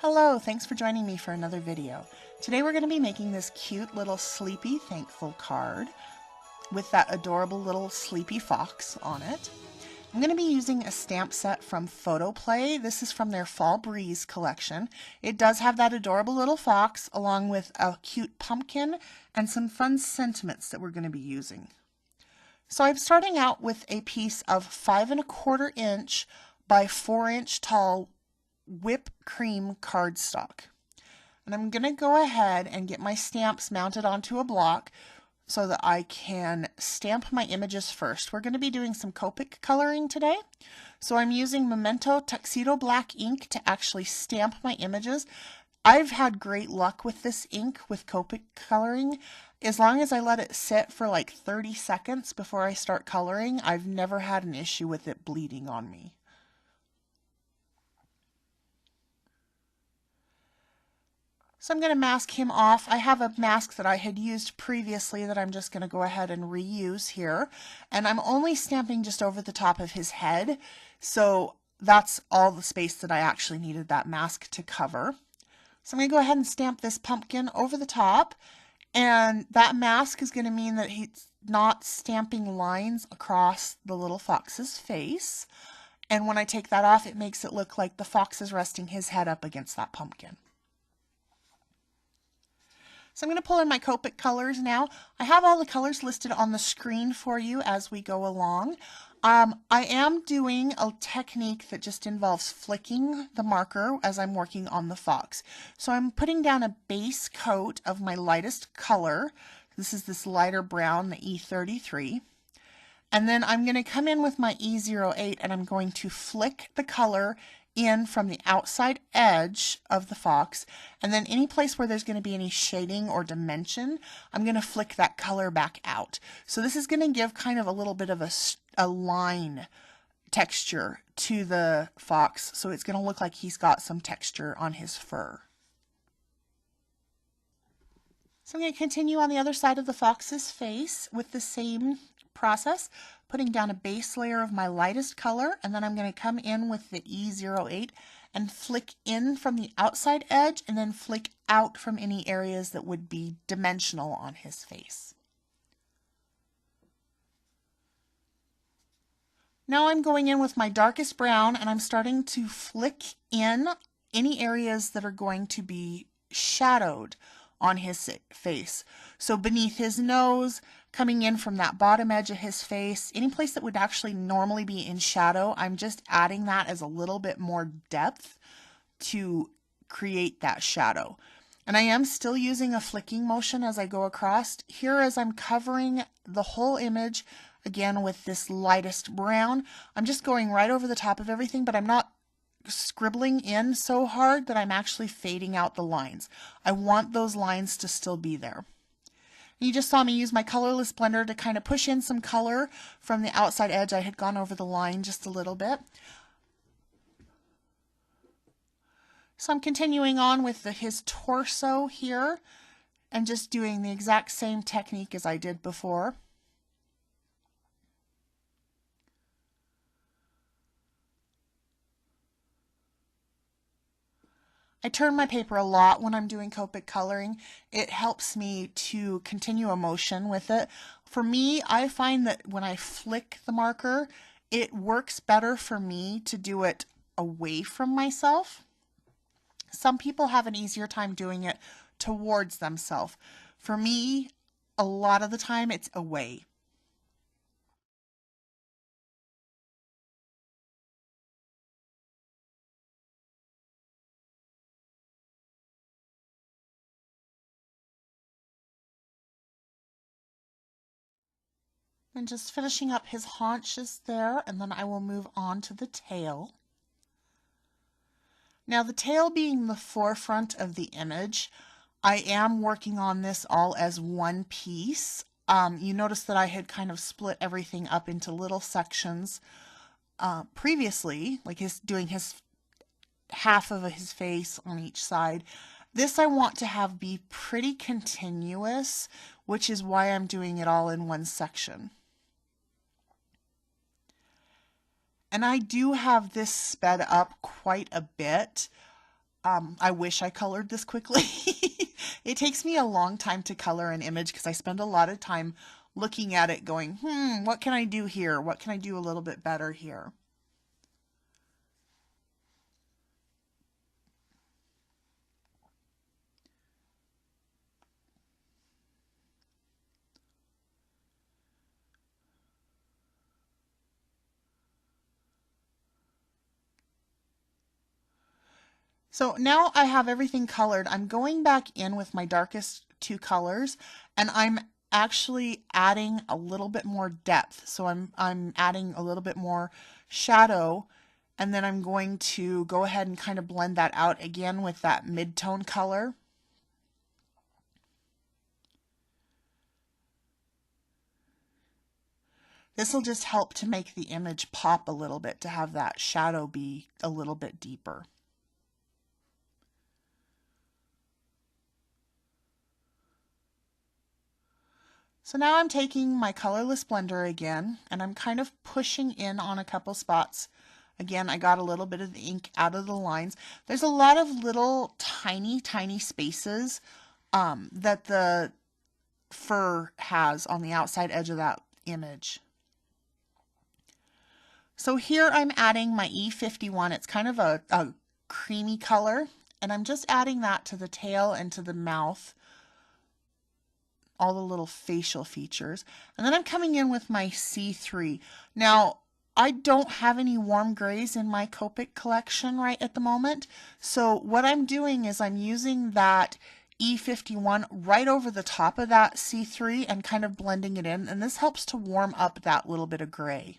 Hello, thanks for joining me for another video. Today we're going to be making this cute little Sleepy Thankful card with that adorable little sleepy fox on it. I'm going to be using a stamp set from Photoplay. This is from their Fall Breeze collection. It does have that adorable little fox along with a cute pumpkin and some fun sentiments that we're going to be using. So I'm starting out with a piece of 5¼ inch by 4-inch tall whipped cream cardstock. And I'm going to go ahead and get my stamps mounted onto a block so that I can stamp my images first. We're going to be doing some Copic coloring today. So I'm using Memento Tuxedo black ink to actually stamp my images. I've had great luck with this ink with Copic coloring. As long as I let it sit for like 30 seconds before I start coloring, I've never had an issue with it bleeding on me. So I'm going to mask him off. I have a mask that I had used previously that I'm just going to go ahead and reuse here. And I'm only stamping just over the top of his head. So that's all the space that I actually needed that mask to cover. So I'm going to go ahead and stamp this pumpkin over the top. And that mask is going to mean that he's not stamping lines across the little fox's face. And when I take that off, it makes it look like the fox is resting his head up against that pumpkin. So I'm going to pull in my Copic colors now. I have all the colors listed on the screen for you as we go along. I am doing a technique that just involves flicking the marker as I'm working on the fox. So I'm putting down a base coat of my lightest color. This is this lighter brown, the E33. And then I'm going to come in with my E08 and I'm going to flick the color in from the outside edge of the fox, and then any place where there's going to be any shading or dimension, I'm going to flick that color back out. So this is going to give kind of a little bit of a line texture to the fox, so it's going to look like he's got some texture on his fur. So I'm going to continue on the other side of the fox's face with the same process, putting down a base layer of my lightest color, and then I'm going to come in with the E08 and flick in from the outside edge and then flick out from any areas that would be dimensional on his face. Now I'm going in with my darkest brown and I'm starting to flick in any areas that are going to be shadowed on his face. So beneath his nose, coming in from that bottom edge of his face, any place that would actually normally be in shadow, I'm just adding that as a little bit more depth to create that shadow. And I am still using a flicking motion as I go across. Here as I'm covering the whole image, again with this lightest brown, I'm just going right over the top of everything, but I'm not scribbling in so hard that I'm actually fading out the lines. I want those lines to still be there. You just saw me use my colorless blender to kind of push in some color from the outside edge. I had gone over the line just a little bit. So I'm continuing on with his torso here and just doing the exact same technique as I did before. I turn my paper a lot when I'm doing Copic coloring. It helps me to continue emotion with it. For me, I find that when I flick the marker, it works better for me to do it away from myself. Some people have an easier time doing it towards themselves. For me, a lot of the time it's away. And just finishing up his haunches there, and then I will move on to the tail. Now the tail being the forefront of the image, I am working on this all as one piece. You notice that I had kind of split everything up into little sections previously, like doing his half of his face on each side. This I want to have be pretty continuous, which is why I'm doing it all in one section. And I do have this sped up quite a bit. I wish I colored this quickly. It takes me a long time to color an image because I spend a lot of time looking at it going, what can I do here? What can I do a little bit better here? So now I have everything colored. I'm going back in with my darkest two colors, and I'm actually adding a little bit more depth. So I'm adding a little bit more shadow, and then I'm going to go ahead and kind of blend that out again with that mid-tone color. This will just help to make the image pop a little bit, to have that shadow be a little bit deeper. So now I'm taking my colorless blender again, and I'm kind of pushing in on a couple spots. Again, I got a little bit of the ink out of the lines. There's a lot of little tiny, tiny spaces that the fur has on the outside edge of that image. So here I'm adding my E51. It's kind of a creamy color, and I'm just adding that to the tail and to the mouth, all the little facial features. And then I'm coming in with my C3. Now, I don't have any warm grays in my Copic collection right at the moment. So what I'm doing is I'm using that E51 right over the top of that C3 and kind of blending it in. And this helps to warm up that little bit of gray.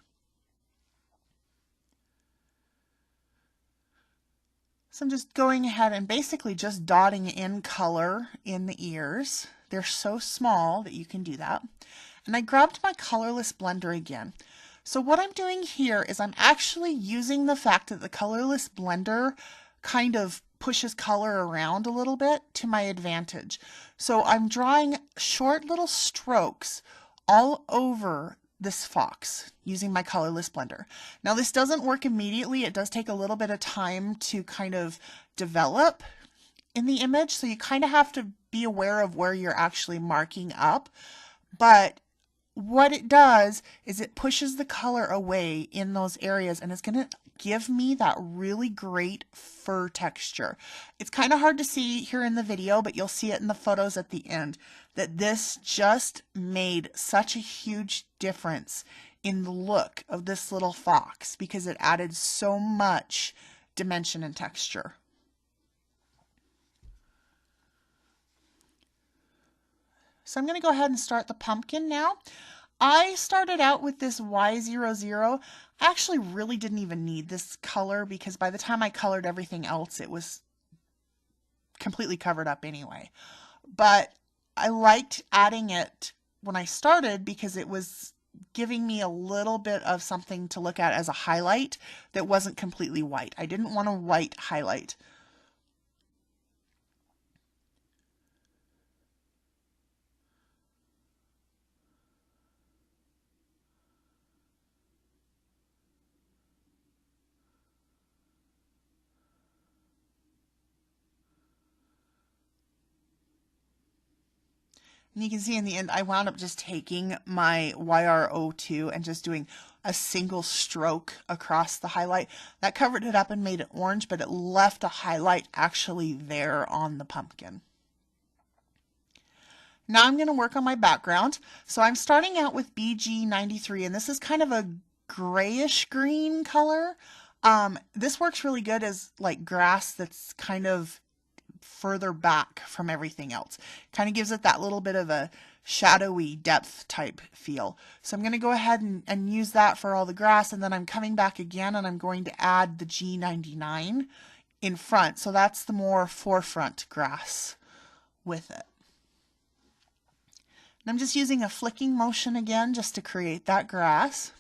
So I'm just going ahead and basically just dotting in color in the ears. They're so small that you can do that. And I grabbed my colorless blender again. So what I'm doing here is I'm actually using the fact that the colorless blender kind of pushes color around a little bit to my advantage. So I'm drawing short little strokes all over this fox using my colorless blender. Now this doesn't work immediately. It does take a little bit of time to kind of develop in the image, so you kind of have to be aware of where you're actually marking up. But what it does is it pushes the color away in those areas, and it's going to give me that really great fur texture. It's kind of hard to see here in the video, but you'll see it in the photos at the end, that this just made such a huge difference in the look of this little fox because it added so much dimension and texture. So I'm going to go ahead and start the pumpkin now. I started out with this Y00. I actually really didn't even need this color because by the time I colored everything else, it was completely covered up anyway. But I liked adding it when I started because it was giving me a little bit of something to look at as a highlight that wasn't completely white. I didn't want a white highlight. And you can see in the end, I wound up just taking my YR02 and just doing a single stroke across the highlight. That covered it up and made it orange, but it left a highlight actually there on the pumpkin. Now I'm going to work on my background. So I'm starting out with BG93, and this is kind of a grayish green color. This works really good as like grass that's kind of further back from everything else. Kind of gives it that little bit of a shadowy depth type feel. So I'm going to go ahead and use that for all the grass, and then I'm coming back again and I'm going to add the G99 in front. So that's the more forefront grass with it. And I'm just using a flicking motion again just to create that grass.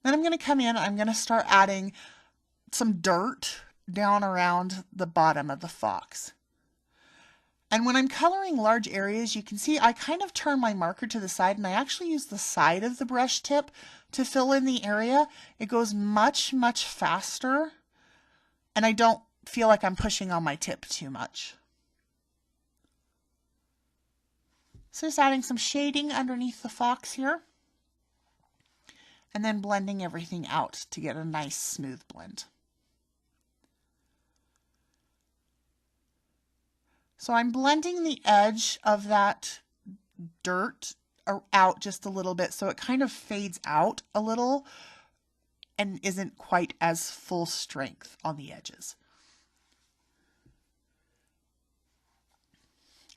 Then I'm going to come in, I'm going to start adding some dirt down around the bottom of the fox. And when I'm coloring large areas, you can see I kind of turn my marker to the side and I actually use the side of the brush tip to fill in the area. It goes much, much faster and I don't feel like I'm pushing on my tip too much. So just adding some shading underneath the fox here, and then blending everything out to get a nice smooth blend. So I'm blending the edge of that dirt out just a little bit so it kind of fades out a little and isn't quite as full strength on the edges.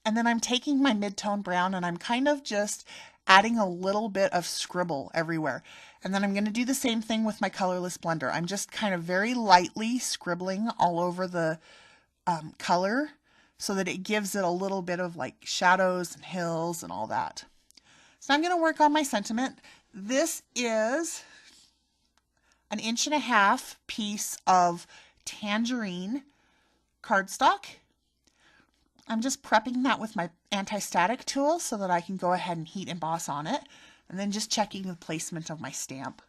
And then I'm taking my mid-tone brown and I'm kind of just adding a little bit of scribble everywhere. And then I'm going to do the same thing with my colorless blender. I'm just kind of very lightly scribbling all over the color so that it gives it a little bit of like shadows and hills and all that. So I'm going to work on my sentiment. This is an 1.5 inch piece of Tangerine cardstock. I'm just prepping that with my anti-static tool so that I can go ahead and heat emboss on it, and then just checking the placement of my stamp.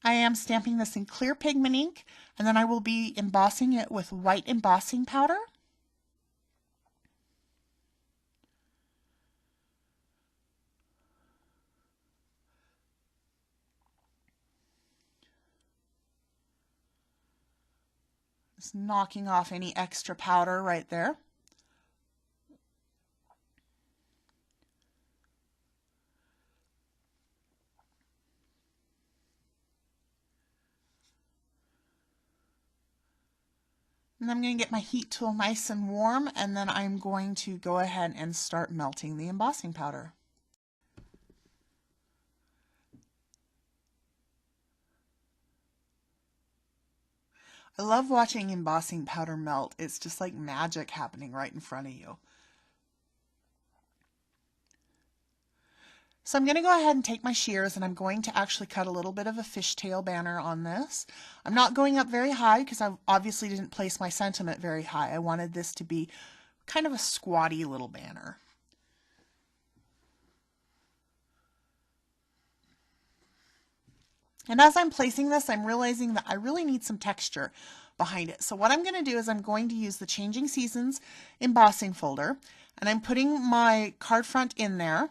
I am stamping this in clear pigment ink, and then I will be embossing it with white embossing powder. Just knocking off any extra powder right there. And I'm going to get my heat tool nice and warm, and then I'm going to go ahead and start melting the embossing powder. I love watching embossing powder melt. It's just like magic happening right in front of you. So I'm going to go ahead and take my shears, and I'm going to actually cut a little bit of a fishtail banner on this. I'm not going up very high because I obviously didn't place my sentiment very high. I wanted this to be kind of a squatty little banner. And as I'm placing this, I'm realizing that I really need some texture behind it. So what I'm going to do is I'm going to use the Changing Seasons embossing folder, and I'm putting my card front in there,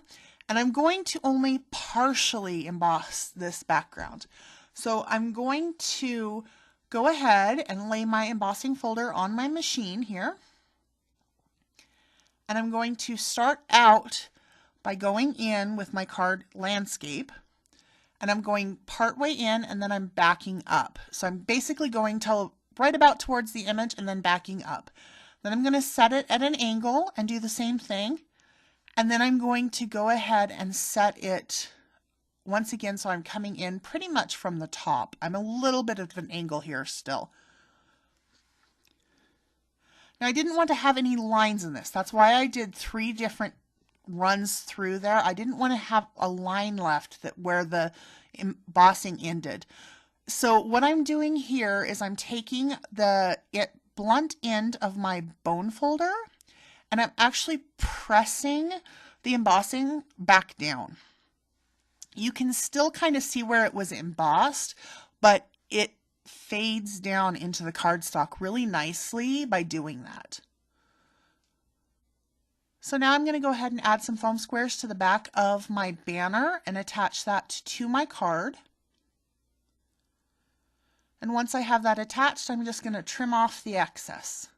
and I'm going to only partially emboss this background. So I'm going to go ahead and lay my embossing folder on my machine here, and I'm going to start out by going in with my card landscape. And I'm going part way in, and then I'm backing up. So I'm basically going till right about towards the image and then backing up. Then I'm going to set it at an angle and do the same thing. And then I'm going to go ahead and set it once again so I'm coming in pretty much from the top. I'm a little bit of an angle here still. Now I didn't want to have any lines in this. That's why I did 3 different runs through there. I didn't want to have a line left that where the embossing ended. So what I'm doing here is I'm taking the blunt end of my bone folder, and I'm actually pressing the embossing back down. You can still kind of see where it was embossed, but it fades down into the cardstock really nicely by doing that. So now I'm going to go ahead and add some foam squares to the back of my banner and attach that to my card. And once I have that attached, I'm just going to trim off the excess.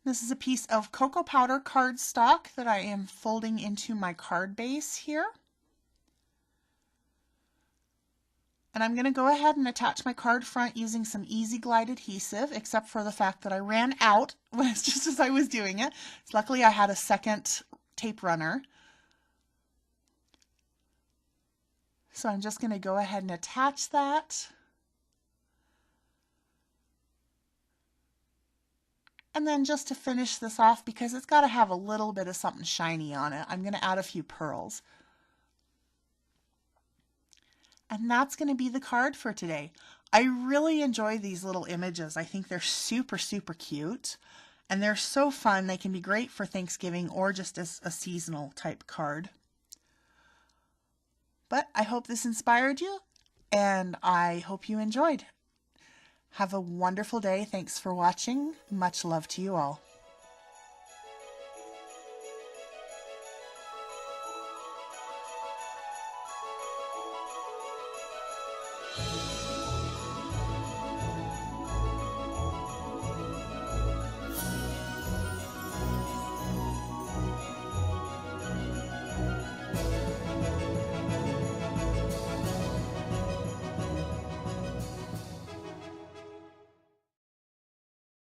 This is a piece of cocoa powder cardstock that I am folding into my card base here. And I'm going to go ahead and attach my card front using some Easy Glide adhesive, except for the fact that I ran out just as I was doing it. So luckily I had a second tape runner. So I'm just going to go ahead and attach that. And then just to finish this off, because it's got to have a little bit of something shiny on it, I'm going to add a few pearls. And that's going to be the card for today. I really enjoy these little images. I think they're super, super cute. And they're so fun. They can be great for Thanksgiving or just as a seasonal type card. But I hope this inspired you, and I hope you enjoyed. Have a wonderful day. Thanks for watching. Much love to you all.